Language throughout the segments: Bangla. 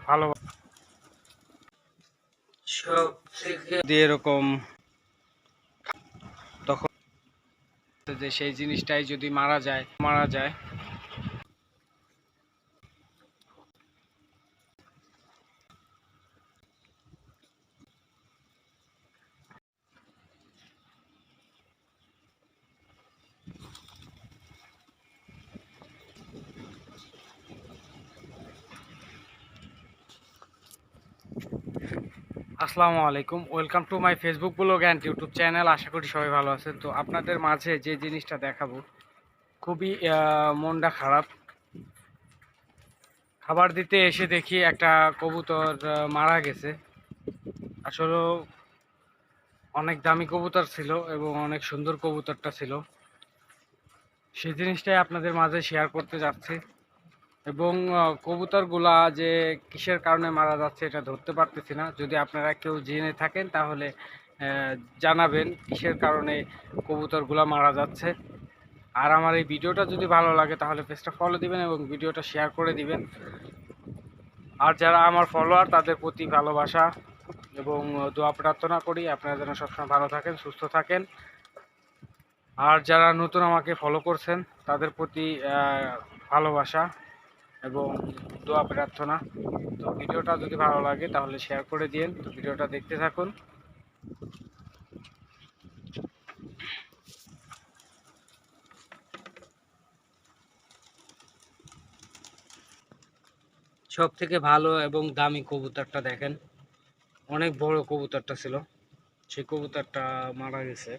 ভালো সব থেকে এরকম তখন যে সেই জিনিসটাই যদি মারা যায় আসসালামু আলাইকুম, welcome to my Facebook blog and YouTube channel. আশা করি সবাই ভালো আছেন। তো আপনাদের মাঝে যে জিনিসটা দেখাবো খুবই মনটা খারাপ। খাবার দিতে এসে দেখি একটা কবুতর মারা গেছে। আসলে অনেক দামি কবুতর ছিল এবং অনেক সুন্দর কবুতরটা ছিল। সেই জিনিসটাই আপনাদের মাঝে শেয়ার করতে যাচ্ছি। এবং কবুতরগুলা যে কিসের কারণে মারা যাচ্ছে এটা ধরতে পারতেছি না। যদি আপনারা কেউ জেনে থাকেন তাহলে জানাবেন কিসের কারণে কবুতরগুলা মারা যাচ্ছে। আর আমার এই ভিডিওটা যদি ভালো লাগে তাহলে পেজটা ফলো দিবেন এবং ভিডিওটা শেয়ার করে দিবেন। আর যারা আমার ফলোয়ার তাদের প্রতি ভালোবাসা এবং দোয়া প্রার্থনা করি আপনারা যেন সবসময় ভালো থাকেন, সুস্থ থাকেন। আর যারা নতুন আমাকে ফলো করছেন তাদের প্রতি ভালোবাসা এবং দোয়া প্রার্থনা। তো ভিডিওটা যদি ভালো লাগে তাহলে শেয়ার করে দিন। তো ভিডিওটা দেখতে থাকুন। সব থেকে ভালো এবং দামি কবুতরটা দেখেন, অনেক বড় কবুতরটা ছিল। সেই কবুতরটা মারা গেছে।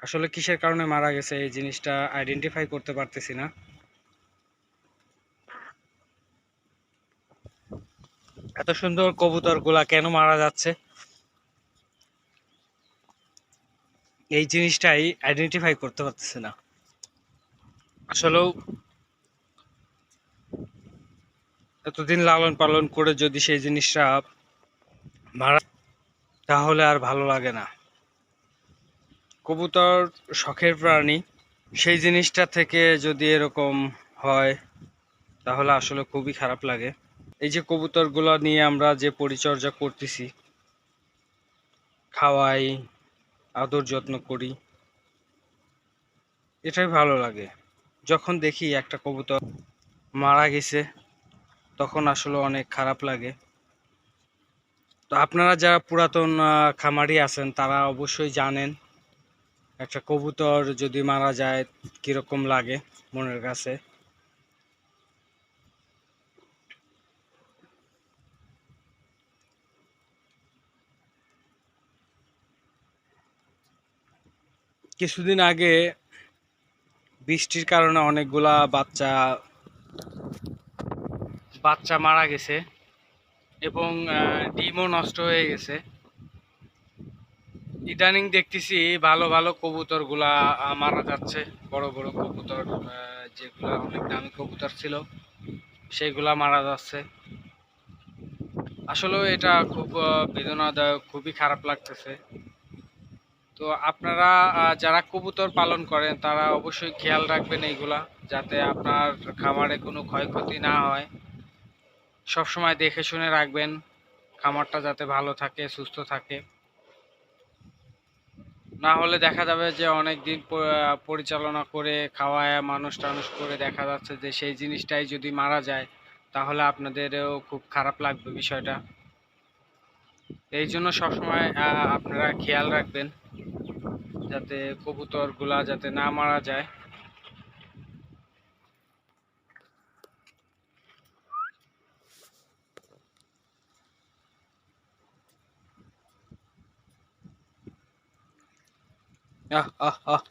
আসলে কিসের কারণে মারা গেছে এই জিনিসটা আইডেন্টিফাই করতে পারতেছি না। এত সুন্দর কবুতরগুলা কেন মারা যাচ্ছে এই জিনিসটাই আইডেন্টিফাই করতে পারতেছি না। আসলেও এতদিন লালন পালন করে যদি সেই জিনিসটা মারা তাহলে আর ভালো লাগে না। কবুতর শখের প্রাণী, সেই জিনিসটা থেকে যদি এরকম হয় তাহলে আসলে খুবই খারাপ লাগে। এই যে কবুতরগুলো নিয়ে আমরা যে পরিচর্যা করতেছি, খাওয়াই, আদর যত্ন করি, এটাই ভালো লাগে। যখন দেখি একটা কবুতর মারা গেছে তখন আসলে অনেক খারাপ লাগে। তো আপনারা যারা পুরাতন খামারি আছেন তারা অবশ্যই জানেন একটা কবুতর যদি মারা যায় কিরকম লাগে মনের কাছে। কিছুদিন আগে বৃষ্টির কারণে অনেকগুলা বাচ্চা বাচ্চা মারা গেছে এবং ডিমও নষ্ট হয়ে গেছে। ইদানিং দেখতেছি ভালো ভালো কবুতরগুলা মারা যাচ্ছে। বড় বড় কবুতর যেগুলা অনেক দামি কবুতর ছিল সেইগুলা মারা যাচ্ছে। আসলে এটা খুব বেদনাদায়ক, খুবই খারাপ লাগতেছে। তো আপনারা যারা কবুতর পালন করেন তারা অবশ্যই খেয়াল রাখবেন এইগুলা, যাতে আপনার খামারে কোনো ক্ষয়ক্ষতি না হয়। সব সময় দেখে শুনে রাখবেন খামারটা যাতে ভালো থাকে, সুস্থ থাকে। না হলে দেখা যাবে যে অনেক দিন পরিচালনা করে খাওয়ায় মানুষ টানুষ করে দেখা যাচ্ছে যে সেই জিনিসটাই যদি মারা যায় তাহলে আপনাদেরও খুব খারাপ লাগবে বিষয়টা। এই জন্য সবসময় আপনারা খেয়াল রাখবেন যাতে কবুতরগুলা যাতে না মারা যায়। আহ আহ আহ